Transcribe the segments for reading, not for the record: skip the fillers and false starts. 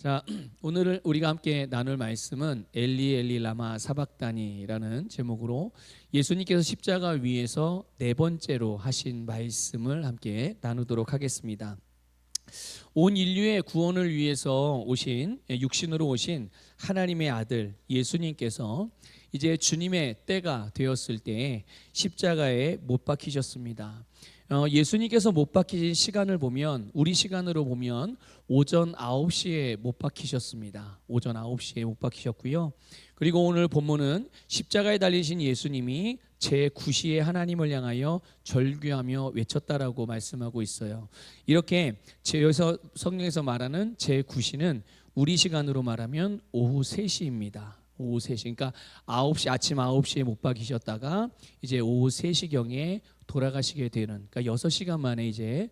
자, 오늘 우리가 함께 나눌 말씀은 엘리 엘리 라마 사박다니라는 제목으로 예수님께서 십자가 위에서 네 번째로 하신 말씀을 함께 나누도록 하겠습니다. 온 인류의 구원을 위해서 오신, 육신으로 오신 하나님의 아들 예수님께서 이제 주님의 때가 되었을 때 십자가에 못 박히셨습니다. 예수님께서 못 박히신 시간을 보면, 우리 시간으로 보면 오전 9시에 못 박히셨습니다. 오전 9시에 못 박히셨고요. 그리고 오늘 본문은 십자가에 달리신 예수님이 제9시에 하나님을 향하여 절규하며 외쳤다라고 말씀하고 있어요. 이렇게 여기서 성경에서 말하는 제9시는 우리 시간으로 말하면 오후 3시입니다. 오후 3시. 그러니까 아침 9시에 못 박히셨다가 이제 오후 3시경에 돌아가시게 되는, 그러니까 6시간 만에 이제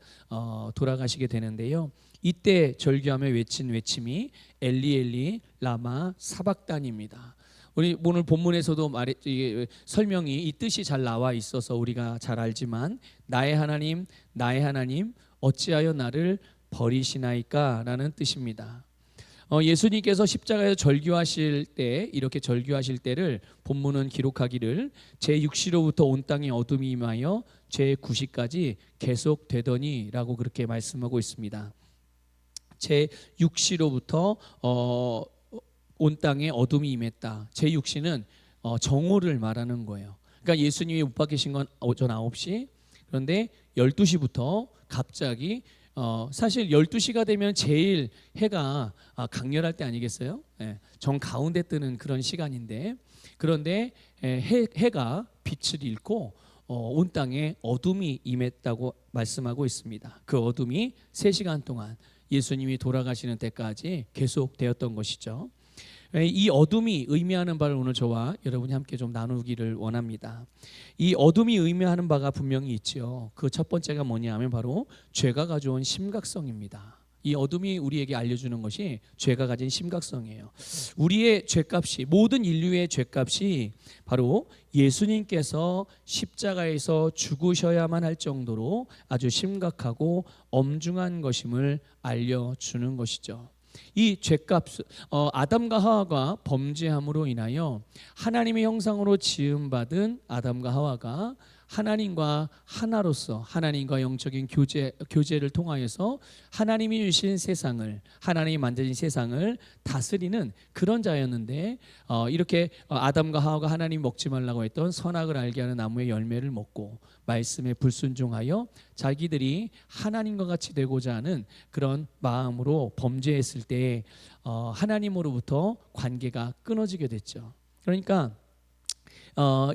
돌아가시게 되는데요. 이때 절규하며 외친 외침이 엘리 엘리 라마 사박단입니다. 우리 오늘 본문에서도 설명이 이 뜻이 잘 나와 있어서 우리가 잘 알지만, 나의 하나님 어찌하여 나를 버리시나이까 라는 뜻입니다. 예수님께서 십자가에서 절규하실 때, 이렇게 절규하실 때를 본문은 기록하기를 제6시로부터 온 땅에 어둠이 임하여 제9시까지 계속되더니 라고 그렇게 말씀하고 있습니다. 제6시로부터 온 땅에 어둠이 임했다. 제6시는 정오를 말하는 거예요. 그러니까 예수님이 못 박히신 건 오전 9시, 그런데 12시부터 갑자기 사실 12시가 되면 제일 해가 강렬할 때 아니겠어요? 정 가운데 뜨는 그런 시간인데, 그런데 해가 빛을 잃고 온 땅에 어둠이 임했다고 말씀하고 있습니다. 그 어둠이 3시간 동안 예수님이 돌아가시는 때까지 계속되었던 것이죠. 이 어둠이 의미하는 바를 오늘 저와 여러분이 함께 좀 나누기를 원합니다. 이 어둠이 의미하는 바가 분명히 있죠. 그 첫 번째가 뭐냐면 바로 죄가 가져온 심각성입니다. 이 어둠이 우리에게 알려주는 것이 죄가 가진 심각성이에요. 우리의 죄값이, 모든 인류의 죄값이 바로 예수님께서 십자가에서 죽으셔야만 할 정도로 아주 심각하고 엄중한 것임을 알려주는 것이죠. 이 죄값, 아담과 하와가 범죄함으로 인하여 하나님의 형상으로 지음받은 아담과 하와가 하나님과 하나로서, 하나님과 영적인 교제를 통하여서 하나님이 주신 세상을, 하나님이 만드신 세상을 다스리는 그런 자였는데, 이렇게 아담과 하와가 하나님 먹지 말라고 했던 선악을 알게 하는 나무의 열매를 먹고 말씀에 불순종하여 자기들이 하나님과 같이 되고자 하는 그런 마음으로 범죄했을 때 하나님으로부터 관계가 끊어지게 됐죠. 그러니까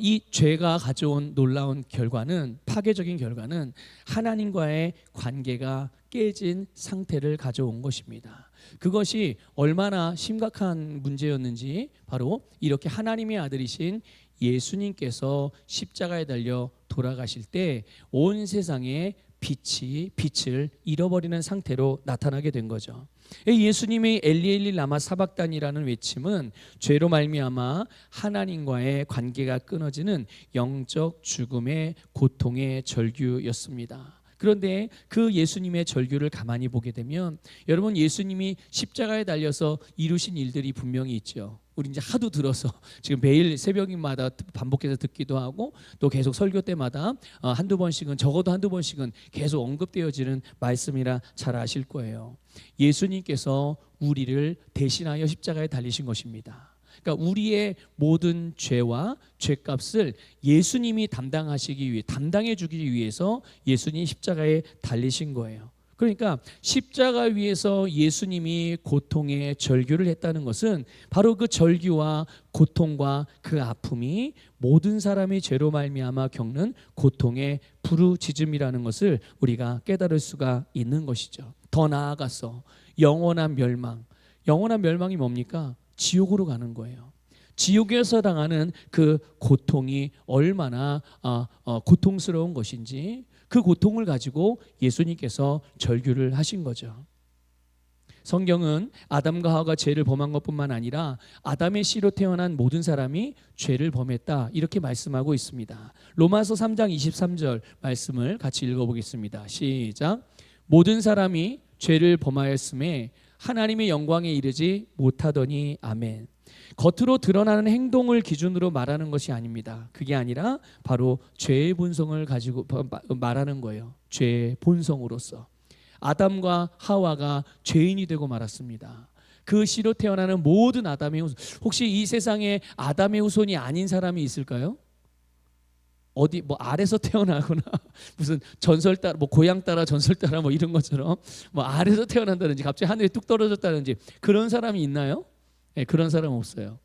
이 죄가 가져온 놀라운 결과는, 파괴적인 결과는 하나님과의 관계가 깨진 상태를 가져온 것입니다. 그것이 얼마나 심각한 문제였는지 바로 이렇게 하나님의 아들이신 예수님께서 십자가에 달려 돌아가실 때 온 세상에 빛을 잃어버리는 상태로 나타나게 된 거죠. 예수님의 엘리 엘리 라마 사박단이라는 외침은 죄로 말미암아 하나님과의 관계가 끊어지는 영적 죽음의 고통의 절규였습니다. 그런데 그 예수님의 절규를 가만히 보게 되면, 여러분, 예수님이 십자가에 달려서 이루신 일들이 분명히 있죠. 우리 이제 하도 들어서 지금 매일 새벽마다 반복해서 듣기도 하고, 또 계속 설교 때마다 한두 번씩은, 적어도 한두 번씩은 계속 언급되어지는 말씀이라 잘 아실 거예요. 예수님께서 우리를 대신하여 십자가에 달리신 것입니다. 그러니까 우리의 모든 죄와 죄값을 예수님이 담당해 주기 위해서 예수님이 십자가에 달리신 거예요. 그러니까 십자가 위에서 예수님이 고통의 절규를 했다는 것은 바로 그 절규와 고통과 그 아픔이 모든 사람이 죄로 말미암아 겪는 고통의 부르짖음이라는 것을 우리가 깨달을 수가 있는 것이죠. 더 나아가서 영원한 멸망이 뭡니까? 지옥으로 가는 거예요. 지옥에서 당하는 그 고통이 얼마나 고통스러운 것인지, 그 고통을 가지고 예수님께서 절규를 하신 거죠. 성경은 아담과 하와가 죄를 범한 것뿐만 아니라 아담의 씨로 태어난 모든 사람이 죄를 범했다, 이렇게 말씀하고 있습니다. 로마서 3장 23절 말씀을 같이 읽어보겠습니다. 시작. 모든 사람이 죄를 범하였음에 하나님의 영광에 이르지 못하더니 아멘. 겉으로 드러나는 행동을 기준으로 말하는 것이 아닙니다. 그게 아니라 바로 죄의 본성을 가지고 말하는 거예요. 죄의 본성으로서 아담과 하와가 죄인이 되고 말았습니다. 그 씨로 태어나는 모든 아담의 후손, 혹시 이 세상에 아담의 후손이 아닌 사람이 있을까요? 어디 뭐 알에서 태어나거나 무슨 전설 따라 뭐 고향 따라 전설 따라 뭐 이런 것처럼 뭐 알에서 태어난다든지 갑자기 하늘에 뚝 떨어졌다든지 그런 사람이 있나요? 네, 그런 사람 없어요.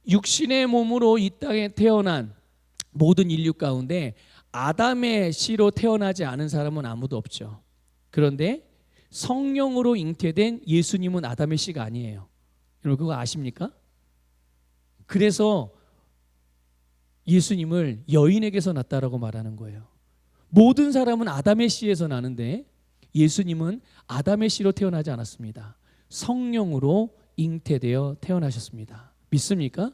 육신의 몸으로 이 땅에 태어난 모든 인류 가운데 아담의 씨로 태어나지 않은 사람은 아무도 없죠. 그런데 성령으로 잉태된 예수님은 아담의 씨가 아니에요. 여러분 그거 아십니까? 그래서 예수님을 여인에게서 났다라고 말하는 거예요. 모든 사람은 아담의 씨에서 나는데 예수님은 아담의 씨로 태어나지 않았습니다. 성령으로 잉태되어 태어나셨습니다. 믿습니까?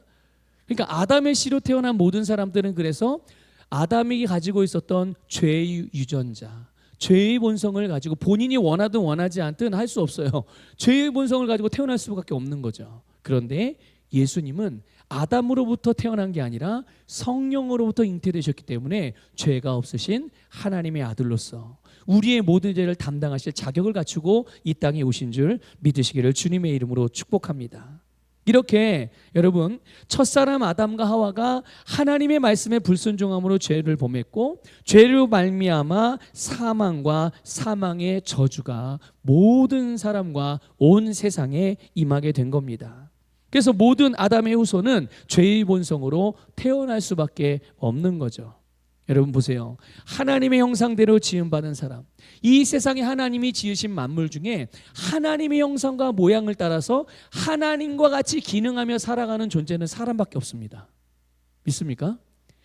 그러니까 아담의 씨로 태어난 모든 사람들은 그래서 아담이 가지고 있었던 죄의 유전자, 죄의 본성을 가지고 본인이 원하든 원하지 않든 할 수 없어요. 죄의 본성을 가지고 태어날 수밖에 없는 거죠. 그런데 예수님은 아담으로부터 태어난 게 아니라 성령으로부터 잉태되셨기 때문에 죄가 없으신 하나님의 아들로서 우리의 모든 죄를 담당하실 자격을 갖추고 이 땅에 오신 줄 믿으시기를 주님의 이름으로 축복합니다. 이렇게 여러분 첫사람 아담과 하와가 하나님의 말씀에 불순종함으로 죄를 범했고 죄로 말미암아 사망과 사망의 저주가 모든 사람과 온 세상에 임하게 된 겁니다. 그래서 모든 아담의 후손은 죄의 본성으로 태어날 수밖에 없는 거죠. 여러분 보세요. 하나님의 형상대로 지음받은 사람, 이 세상에 하나님이 지으신 만물 중에 하나님의 형상과 모양을 따라서 하나님과 같이 기능하며 살아가는 존재는 사람밖에 없습니다. 믿습니까?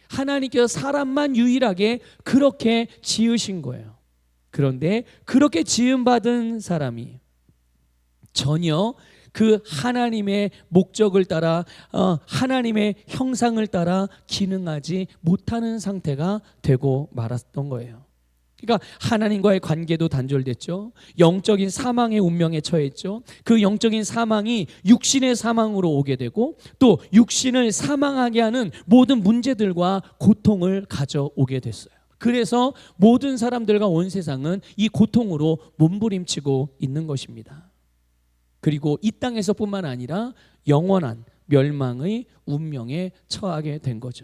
하나님께서 사람만 유일하게 그렇게 지으신 거예요. 그런데 그렇게 지음받은 사람이 전혀 그 하나님의 목적을 따라 하나님의 형상을 따라 기능하지 못하는 상태가 되고 말았던 거예요. 그러니까 하나님과의 관계도 단절됐죠. 영적인 사망의 운명에 처했죠. 그 영적인 사망이 육신의 사망으로 오게 되고 또 육신을 사망하게 하는 모든 문제들과 고통을 가져오게 됐어요. 그래서 모든 사람들과 온 세상은 이 고통으로 몸부림치고 있는 것입니다. 그리고 이 땅에서뿐만 아니라 영원한 멸망의 운명에 처하게 된 거죠.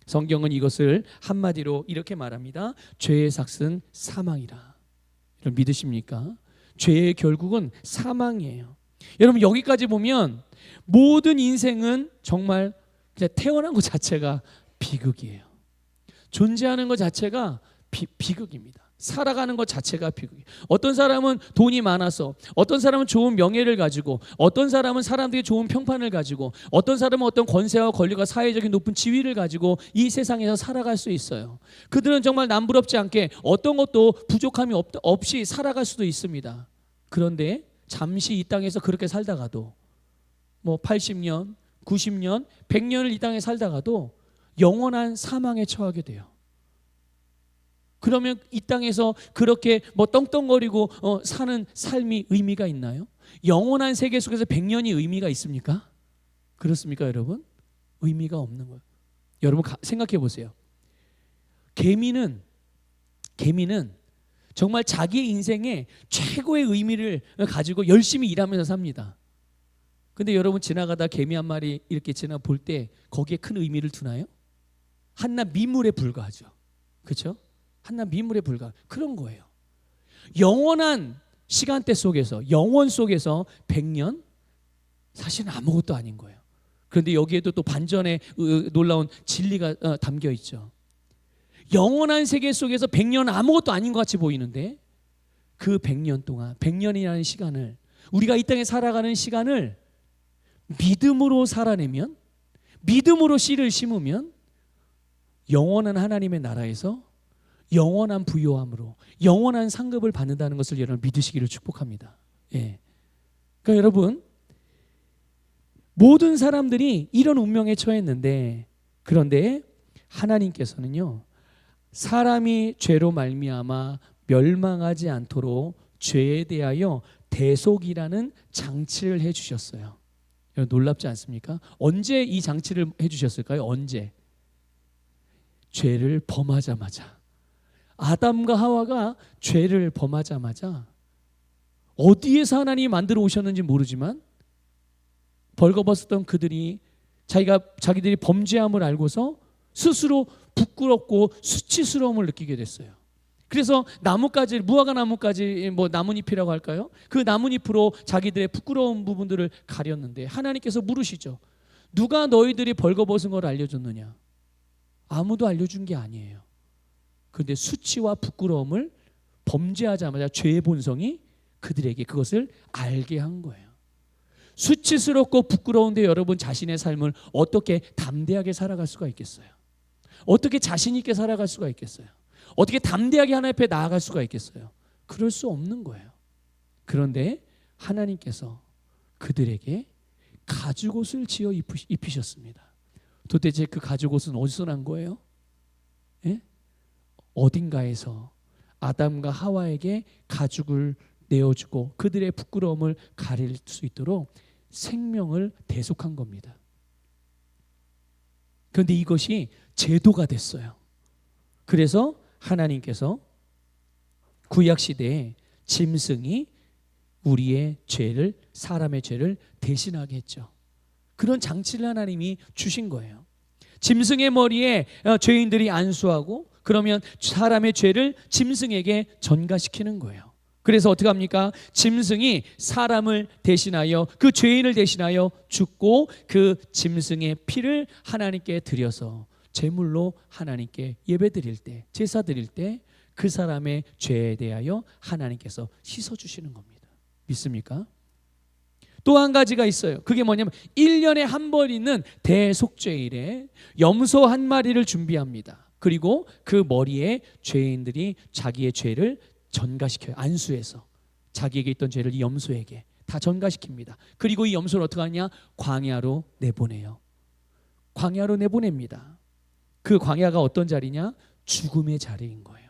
성경은 이것을 한마디로 이렇게 말합니다. 죄의 삭은 사망이라. 여러분 믿으십니까? 죄의 결국은 사망이에요. 여러분 여기까지 보면 모든 인생은 정말 그냥 태어난 것 자체가 비극이에요. 존재하는 것 자체가 비극입니다. 살아가는 것 자체가 비극이에요. 어떤 사람은 돈이 많아서, 어떤 사람은 좋은 명예를 가지고, 어떤 사람은 사람들이 좋은 평판을 가지고, 어떤 사람은 어떤 권세와 권리가 사회적인 높은 지위를 가지고 이 세상에서 살아갈 수 있어요. 그들은 정말 남부럽지 않게 어떤 것도 부족함이 없이 살아갈 수도 있습니다. 그런데 잠시 이 땅에서 그렇게 살다가도 뭐 80년, 90년, 100년을 이 땅에 살다가도 영원한 사망에 처하게 돼요. 그러면 이 땅에서 그렇게 뭐 떵떵거리고 사는 삶이 의미가 있나요? 영원한 세계 속에서 100년이 의미가 있습니까? 그렇습니까, 여러분? 의미가 없는 거예요. 여러분 생각해 보세요. 개미는 정말 자기의 인생에 최고의 의미를 가지고 열심히 일하면서 삽니다. 근데 여러분 지나가다 개미 한 마리 이렇게 볼 때 거기에 큰 의미를 두나요? 한낱 미물에 불과하죠. 그렇죠? 한낱 미물에 불과 그런 거예요. 영원한 시간대 속에서 영원 속에서 100년 사실은 아무것도 아닌 거예요. 그런데 여기에도 또 반전의 놀라운 진리가 담겨 있죠. 영원한 세계 속에서 100년 아무것도 아닌 것 같이 보이는데 그 100년 동안 100년이라는 시간을 우리가 이 땅에 살아가는 시간을 믿음으로 살아내면 믿음으로 씨를 심으면 영원한 하나님의 나라에서 영원한 부요함으로 영원한 상급을 받는다는 것을 여러분 믿으시기를 축복합니다. 예. 그러니까 여러분 모든 사람들이 이런 운명에 처했는데 그런데 하나님께서는요 사람이 죄로 말미암아 멸망하지 않도록 죄에 대하여 대속이라는 장치를 해주셨어요. 놀랍지 않습니까? 언제 이 장치를 해주셨을까요? 언제? 죄를 범하자마자. 아담과 하와가 죄를 범하자마자 어디에서 하나님이 만들어 오셨는지 모르지만 벌거벗었던 그들이 자기들이 범죄함을 알고서 스스로 부끄럽고 수치스러움을 느끼게 됐어요. 그래서 나뭇가지, 무화과 나뭇가지, 나뭇잎이라고 할까요? 그 나뭇잎으로 자기들의 부끄러운 부분들을 가렸는데 하나님께서 물으시죠. 누가 너희들이 벌거벗은 걸 알려줬느냐? 아무도 알려준 게 아니에요. 그런데 수치와 부끄러움을 범죄하자마자 죄의 본성이 그들에게 그것을 알게 한 거예요. 수치스럽고 부끄러운데 여러분 자신의 삶을 어떻게 담대하게 살아갈 수가 있겠어요? 어떻게 자신 있게 살아갈 수가 있겠어요? 어떻게 담대하게 하나님 앞에 나아갈 수가 있겠어요? 그럴 수 없는 거예요. 그런데 하나님께서 그들에게 가죽옷을 지어 입히셨습니다. 도대체 그 가죽옷은 어디서 난 거예요? 예? 어딘가에서 아담과 하와에게 가죽을 내어주고 그들의 부끄러움을 가릴 수 있도록 생명을 대속한 겁니다. 그런데 이것이 제도가 됐어요. 그래서 하나님께서 구약시대에 짐승이 우리의 죄를, 사람의 죄를 대신하게 했죠. 그런 장치를 하나님이 주신 거예요. 짐승의 머리에 죄인들이 안수하고 그러면 사람의 죄를 짐승에게 전가시키는 거예요. 그래서 어떻게 합니까? 짐승이 사람을 대신하여 그 죄인을 대신하여 죽고 그 짐승의 피를 하나님께 드려서 제물로 하나님께 예배드릴 때, 제사 드릴 때 그 사람의 죄에 대하여 하나님께서 씻어주시는 겁니다. 믿습니까? 또 한 가지가 있어요. 그게 뭐냐면 1년에 한 번 있는 대속죄일에 염소 한 마리를 준비합니다. 그리고 그 머리에 죄인들이 자기의 죄를 전가시켜요. 안수해서 자기에게 있던 죄를 이 염소에게 다 전가시킵니다. 그리고 이 염소를 어떻게 하냐? 광야로 내보내요. 광야로 내보냅니다. 그 광야가 어떤 자리냐? 죽음의 자리인 거예요.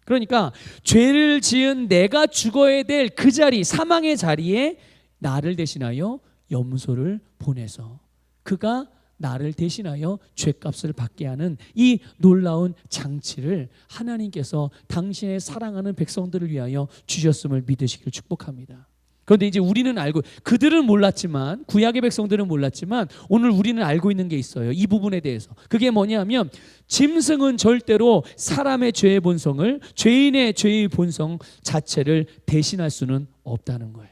그러니까 죄를 지은 내가 죽어야 될 그 자리, 사망의 자리에 나를 대신하여 염소를 보내서 그가 나를 대신하여 죄값을 받게 하는 이 놀라운 장치를 하나님께서 당신의 사랑하는 백성들을 위하여 주셨음을 믿으시기를 축복합니다. 그런데 이제 우리는 알고, 그들은 몰랐지만, 구약의 백성들은 몰랐지만 오늘 우리는 알고 있는 게 있어요. 이 부분에 대해서. 그게 뭐냐면 짐승은 절대로 사람의 죄의 본성을, 죄인의 죄의 본성 자체를 대신할 수는 없다는 거예요.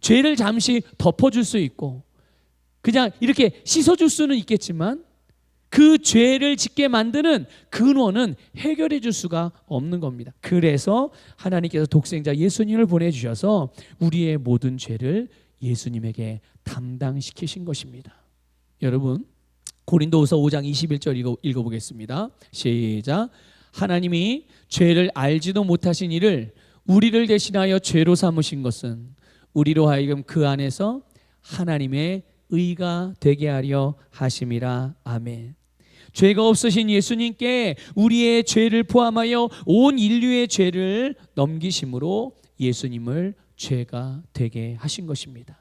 죄를 잠시 덮어줄 수 있고 그냥 이렇게 씻어줄 수는 있겠지만 그 죄를 짓게 만드는 근원은 해결해 줄 수가 없는 겁니다. 그래서 하나님께서 독생자 예수님을 보내주셔서 우리의 모든 죄를 예수님에게 담당시키신 것입니다. 여러분 고린도후서 5장 21절 읽어보겠습니다. 시작. 하나님이 죄를 알지도 못하신 이를 우리를 대신하여 죄로 삼으신 것은 우리로 하여금 그 안에서 하나님의 의가 되게 하려 하심이라. 아멘. 죄가 없으신 예수님께 우리의 죄를 포함하여 온 인류의 죄를 넘기심으로 예수님을 죄가 되게 하신 것입니다.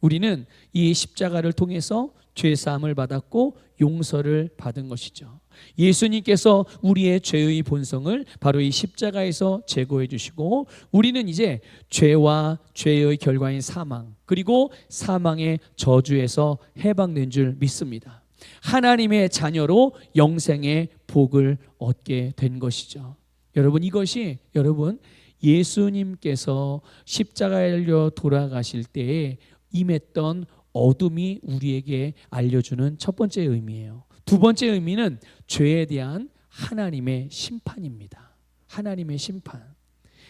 우리는 이 십자가를 통해서 죄사함을 받았고 용서를 받은 것이죠. 예수님께서 우리의 죄의 본성을 바로 이 십자가에서 제거해 주시고 우리는 이제 죄와 죄의 결과인 사망 그리고 사망의 저주에서 해방된 줄 믿습니다. 하나님의 자녀로 영생의 복을 얻게 된 것이죠. 여러분 이것이 예수님께서 십자가에 달려 돌아가실 때에 임했던 어둠이 우리에게 알려주는 첫 번째 의미예요. 두 번째 의미는 죄에 대한 하나님의 심판입니다. 하나님의 심판.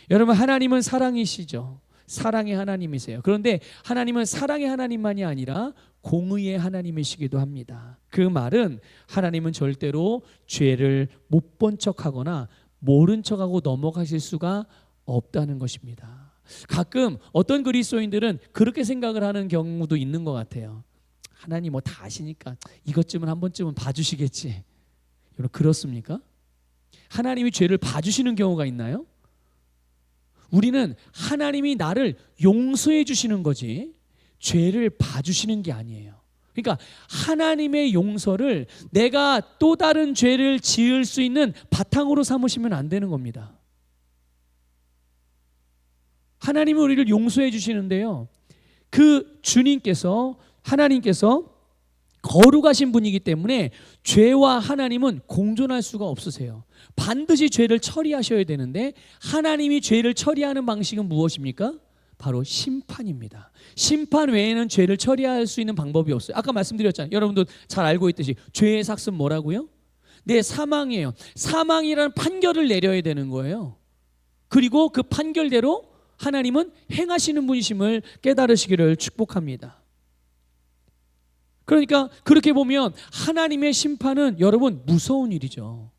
여러분 하나님은 사랑이시죠. 사랑의 하나님이세요. 그런데 하나님은 사랑의 하나님만이 아니라 공의의 하나님이시기도 합니다. 그 말은 하나님은 절대로 죄를 못 본 척하거나 모른 척하고 넘어가실 수가 없다는 것입니다. 가끔 어떤 그리스도인들은 그렇게 생각을 하는 경우도 있는 것 같아요. 하나님 뭐 다 아시니까 이것쯤은 한 번쯤은 봐주시겠지. 여러분 그렇습니까? 하나님이 죄를 봐주시는 경우가 있나요? 우리는 하나님이 나를 용서해 주시는 거지 죄를 봐주시는 게 아니에요. 그러니까 하나님의 용서를 내가 또 다른 죄를 지을 수 있는 바탕으로 삼으시면 안 되는 겁니다. 하나님은 우리를 용서해 주시는데요, 그 주님께서, 하나님께서 거룩하신 분이기 때문에 죄와 하나님은 공존할 수가 없으세요. 반드시 죄를 처리하셔야 되는데 하나님이 죄를 처리하는 방식은 무엇입니까? 바로 심판입니다. 심판 외에는 죄를 처리할 수 있는 방법이 없어요. 아까 말씀드렸잖아요. 여러분도 잘 알고 있듯이 죄의 삭은 뭐라고요? 네, 사망이에요. 사망이라는 판결을 내려야 되는 거예요. 그리고 그 판결대로 하나님은 행하시는 분이심을 깨달으시기를 축복합니다. 그러니까 그렇게 보면 하나님의 심판은 여러분 무서운 일이죠.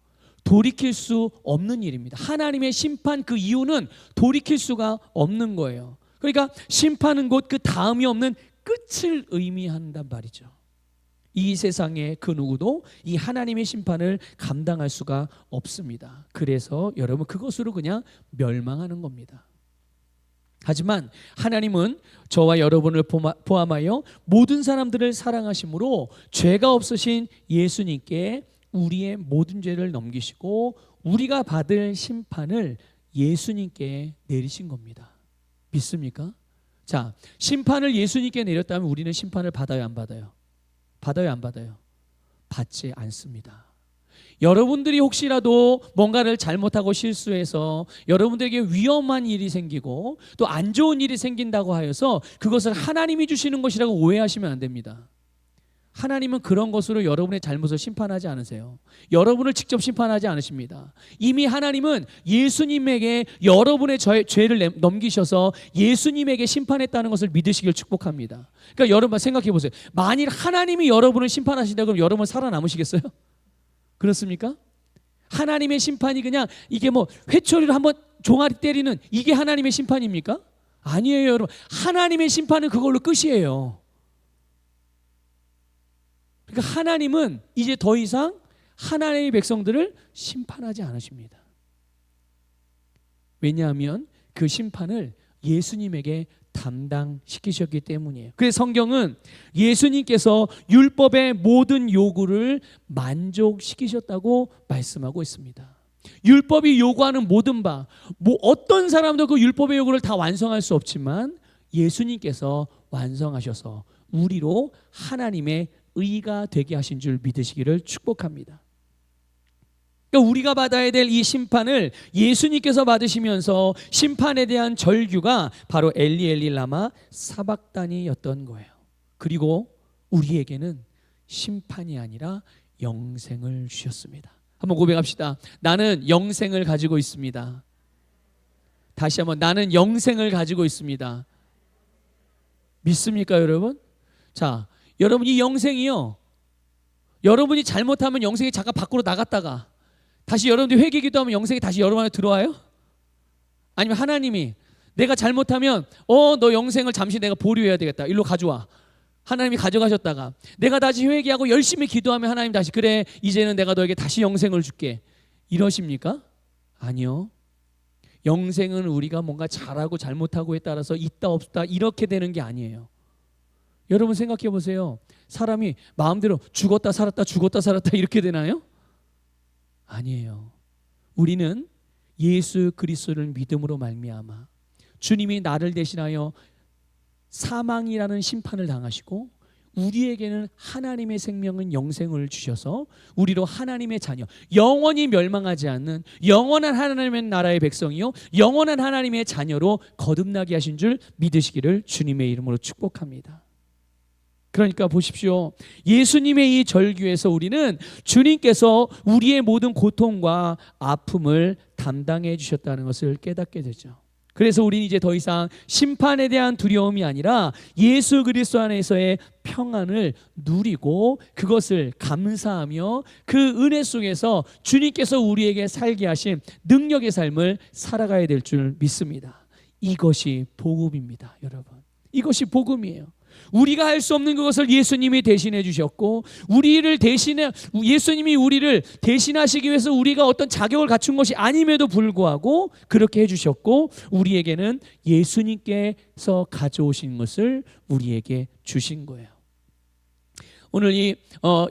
돌이킬 수 없는 일입니다. 하나님의 심판, 그 이유는 돌이킬 수가 없는 거예요. 그러니까 심판은 곧 그 다음이 없는 끝을 의미한단 말이죠. 이 세상에 그 누구도 이 하나님의 심판을 감당할 수가 없습니다. 그래서 여러분 그것으로 그냥 멸망하는 겁니다. 하지만 하나님은 저와 여러분을 포함하여 모든 사람들을 사랑하심으로 죄가 없으신 예수님께 우리의 모든 죄를 넘기시고 우리가 받을 심판을 예수님께 내리신 겁니다. 믿습니까? 자, 심판을 예수님께 내렸다면 우리는 심판을 받아요, 안 받아요? 받아요, 안 받아요? 받지 않습니다. 여러분들이 혹시라도 뭔가를 잘못하고 실수해서 여러분들에게 위험한 일이 생기고 또 안 좋은 일이 생긴다고 하여서 그것을 하나님이 주시는 것이라고 오해하시면 안 됩니다. 하나님은 그런 것으로 여러분의 잘못을 심판하지 않으세요. 여러분을 직접 심판하지 않으십니다. 이미 하나님은 예수님에게 여러분의 죄를 넘기셔서 예수님에게 심판했다는 것을 믿으시길 축복합니다. 그러니까 여러분 생각해 보세요. 만일 하나님이 여러분을 심판하신다 그러면 여러분 살아남으시겠어요? 그렇습니까? 하나님의 심판이 그냥 이게 뭐 회초리로 한번 종아리 때리는 이게 하나님의 심판입니까? 아니에요, 여러분. 하나님의 심판은 그걸로 끝이에요. 그러니까 하나님은 이제 더 이상 하나님의 백성들을 심판하지 않으십니다. 왜냐하면 그 심판을 예수님에게 담당시키셨기 때문이에요. 그래서 성경은 예수님께서 율법의 모든 요구를 만족시키셨다고 말씀하고 있습니다. 율법이 요구하는 모든 바, 어떤 사람도 그 율법의 요구를 다 완성할 수 없지만 예수님께서 완성하셔서 우리로 하나님의 의가 되게 하신 줄 믿으시기를 축복합니다. 그러니까 우리가 받아야 될 이 심판을 예수님께서 받으시면서 심판에 대한 절규가 바로 엘리 엘리 라마 사박다니였던 거예요. 그리고 우리에게는 심판이 아니라 영생을 주셨습니다. 한번 고백합시다. 나는 영생을 가지고 있습니다. 다시 한번, 나는 영생을 가지고 있습니다. 믿습니까, 여러분? 자, 여러분 이 영생이요, 여러분이 잘못하면 영생이 잠깐 밖으로 나갔다가 다시 여러분들이 회개 기도하면 영생이 다시 여러분 안에 들어와요? 아니면 하나님이 내가 잘못하면 너 영생을 잠시 내가 보류해야 되겠다, 일로 가져와, 하나님이 가져가셨다가 내가 다시 회개하고 열심히 기도하면 하나님 다시 그래 이제는 내가 너에게 다시 영생을 줄게, 이러십니까? 아니요. 영생은 우리가 뭔가 잘하고 잘못하고에 따라서 있다 없다 이렇게 되는 게 아니에요. 여러분 생각해 보세요. 사람이 마음대로 죽었다 살았다 죽었다 살았다 이렇게 되나요? 아니에요. 우리는 예수 그리스도를 믿음으로 말미암아 주님이 나를 대신하여 사망이라는 심판을 당하시고 우리에게는 하나님의 생명은 영생을 주셔서 우리로 하나님의 자녀, 영원히 멸망하지 않는 영원한 하나님의 나라의 백성이요 영원한 하나님의 자녀로 거듭나게 하신 줄 믿으시기를 주님의 이름으로 축복합니다. 그러니까 보십시오. 예수님의 이 절규에서 우리는 주님께서 우리의 모든 고통과 아픔을 담당해 주셨다는 것을 깨닫게 되죠. 그래서 우리는 이제 더 이상 심판에 대한 두려움이 아니라 예수 그리스도 안에서의 평안을 누리고 그것을 감사하며 그 은혜 속에서 주님께서 우리에게 살게 하신 능력의 삶을 살아가야 될 줄 믿습니다. 이것이 복음입니다, 여러분. 이것이 복음이에요. 우리가 할 수 없는 그것을 예수님이 대신해 주셨고, 예수님이 우리를 대신하시기 위해서 우리가 어떤 자격을 갖춘 것이 아님에도 불구하고 그렇게 해주셨고, 우리에게는 예수님께서 가져오신 것을 우리에게 주신 거예요. 오늘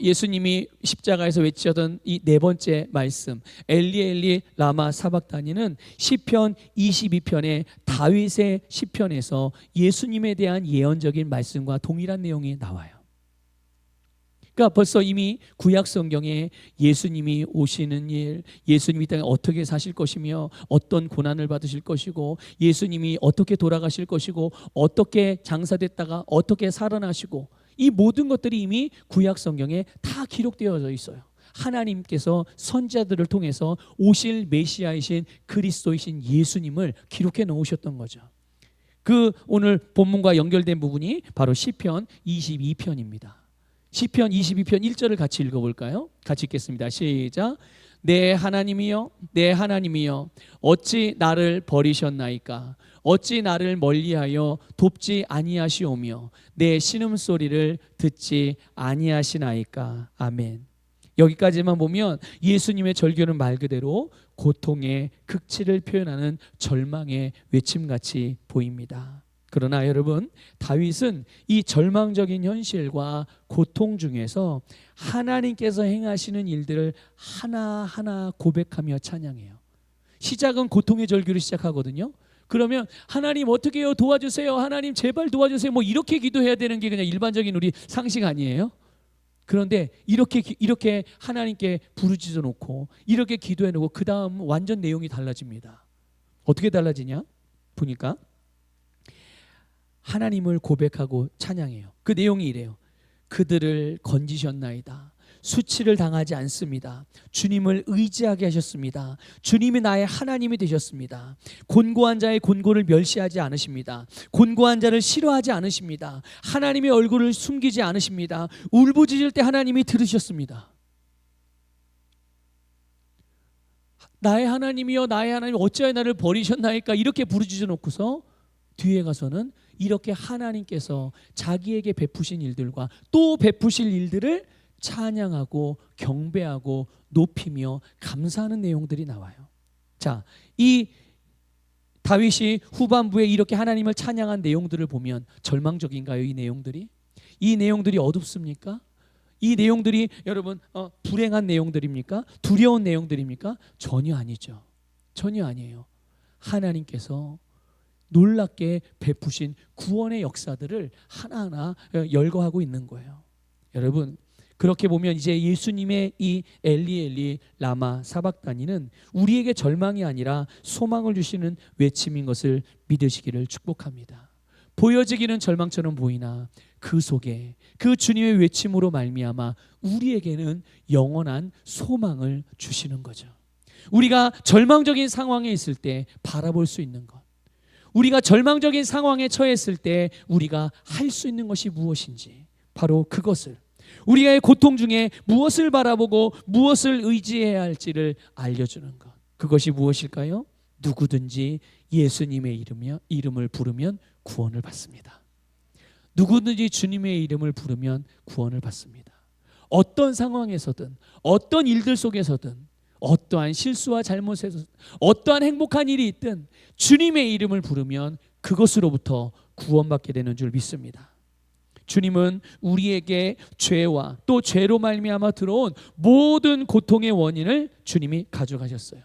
예수님이 십자가에서 외치던 이 네 번째 말씀, 엘리 엘리 라마 사박다니는 시편 22편의 다윗의 시편에서 예수님에 대한 예언적인 말씀과 동일한 내용이 나와요. 그러니까 벌써 이미 구약 성경에 예수님이 오시는 일, 예수님이 이 땅에 어떻게 사실 것이며 어떤 고난을 받으실 것이고, 예수님이 어떻게 돌아가실 것이고, 어떻게 장사됐다가 어떻게 살아나시고, 이 모든 것들이 이미 구약 성경에 다 기록되어져 있어요. 하나님께서 선지자들을 통해서 오실 메시아이신 그리스도이신 예수님을 기록해 놓으셨던 거죠. 그 오늘 본문과 연결된 부분이 바로 시편 22편입니다. 시편 22편 1절을 같이 읽어볼까요? 같이 읽겠습니다. 시작. 내 하나님이여, 내 하나님이여, 어찌 나를 버리셨나이까? 어찌 나를 멀리하여 돕지 아니하시오며 내 신음소리를 듣지 아니하시나이까? 아멘. 여기까지만 보면 예수님의 절규는 말 그대로 고통의 극치를 표현하는 절망의 외침같이 보입니다. 그러나 여러분, 다윗은 이 절망적인 현실과 고통 중에서 하나님께서 행하시는 일들을 하나하나 고백하며 찬양해요. 시작은 고통의 절규를 시작하거든요. 그러면 하나님 어떻게 해요? 도와주세요. 하나님 제발 도와주세요. 뭐 이렇게 기도해야 되는 게 그냥 일반적인 우리 상식 아니에요? 그런데 이렇게 하나님께 부르짖어 놓고 이렇게 기도해 놓고 그 다음 완전 내용이 달라집니다. 어떻게 달라지냐? 보니까 하나님을 고백하고 찬양해요. 그 내용이 이래요. 그들을 건지셨나이다. 수치를 당하지 않습니다. 주님을 의지하게 하셨습니다. 주님이 나의 하나님이 되셨습니다. 곤고한 자의 곤고를 멸시하지 않으십니다. 곤고한 자를 싫어하지 않으십니다. 하나님의 얼굴을 숨기지 않으십니다. 울부짖을 때 하나님이 들으셨습니다. 나의 하나님이여, 나의 하나님 어찌하여 나를 버리셨나이까? 이렇게 부르짖어 놓고서 뒤에 가서는 이렇게 하나님께서 자기에게 베푸신 일들과 또 베푸실 일들을 찬양하고 경배하고 높이며 감사하는 내용들이 나와요. 자, 이 다윗이 후반부에 이렇게 하나님을 찬양한 내용들을 보면 절망적인가요? 이 내용들이 어둡습니까? 이 내용들이 여러분 불행한 내용들입니까? 두려운 내용들입니까? 전혀 아니죠. 전혀 아니에요. 하나님께서 놀랍게 베푸신 구원의 역사들을 하나하나 열거하고 있는 거예요. 여러분, 그렇게 보면 이제 예수님의 이 엘리 엘리 라마 사박다니는 우리에게 절망이 아니라 소망을 주시는 외침인 것을 믿으시기를 축복합니다. 보여지기는 절망처럼 보이나 그 속에 그 주님의 외침으로 말미암아 우리에게는 영원한 소망을 주시는 거죠. 우리가 절망적인 상황에 있을 때 바라볼 수 있는 것, 우리가 절망적인 상황에 처했을 때 우리가 할 수 있는 것이 무엇인지, 바로 그것을, 우리의 고통 중에 무엇을 바라보고 무엇을 의지해야 할지를 알려주는 것, 그것이 무엇일까요? 누구든지 예수님의 이름을 부르면 구원을 받습니다. 누구든지 주님의 이름을 부르면 구원을 받습니다. 어떤 상황에서든, 어떤 일들 속에서든, 어떠한 실수와 잘못에서 어떠한 행복한 일이 있든 주님의 이름을 부르면 그것으로부터 구원받게 되는 줄 믿습니다. 주님은 우리에게 죄와 또 죄로 말미암아 들어온 모든 고통의 원인을 주님이 가져가셨어요.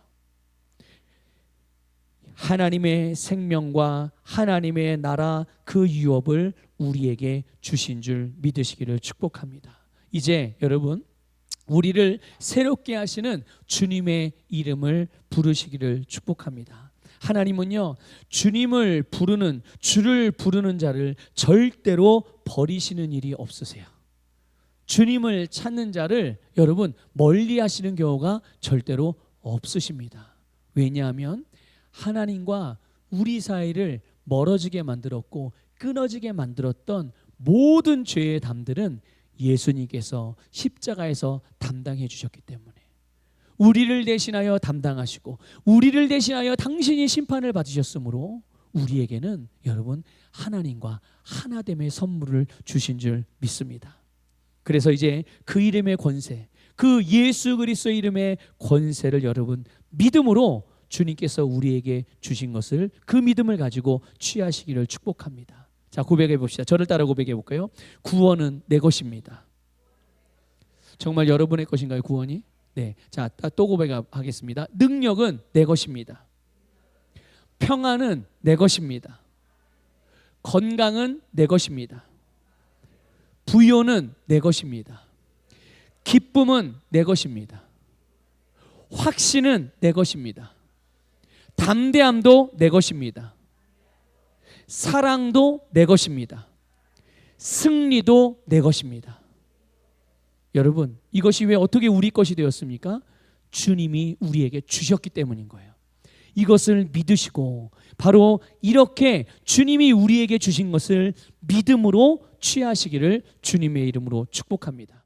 하나님의 생명과 하나님의 나라 그 유업을 우리에게 주신 줄 믿으시기를 축복합니다. 이제 여러분, 우리를 새롭게 하시는 주님의 이름을 부르시기를 축복합니다. 하나님은요, 주님을 부르는, 주를 부르는 자를 절대로 버리시는 일이 없으세요. 주님을 찾는 자를 여러분 멀리 하시는 경우가 절대로 없으십니다. 왜냐하면 하나님과 우리 사이를 멀어지게 만들었고 끊어지게 만들었던 모든 죄의 담들은 예수님께서 십자가에서 담당해 주셨기 때문에, 우리를 대신하여 담당하시고 우리를 대신하여 당신이 심판을 받으셨으므로 우리에게는 여러분 하나님과 하나됨의 선물을 주신 줄 믿습니다. 그래서 이제 그 이름의 권세, 그 예수 그리스도의 이름의 권세를 여러분 믿음으로 주님께서 우리에게 주신 것을 그 믿음을 가지고 취하시기를 축복합니다. 자, 고백해 봅시다. 저를 따라 고백해 볼까요? 구원은 내 것입니다. 정말 여러분의 것인가요, 구원이? 네. 자, 또 고백하겠습니다. 능력은 내 것입니다. 평안은 내 것입니다. 건강은 내 것입니다. 부요는 내 것입니다. 기쁨은 내 것입니다. 확신은 내 것입니다. 담대함도 내 것입니다. 사랑도 내 것입니다. 승리도 내 것입니다. 여러분, 이것이 왜 어떻게 우리 것이 되었습니까? 주님이 우리에게 주셨기 때문인 거예요. 이것을 믿으시고 바로 이렇게 주님이 우리에게 주신 것을 믿음으로 취하시기를 주님의 이름으로 축복합니다.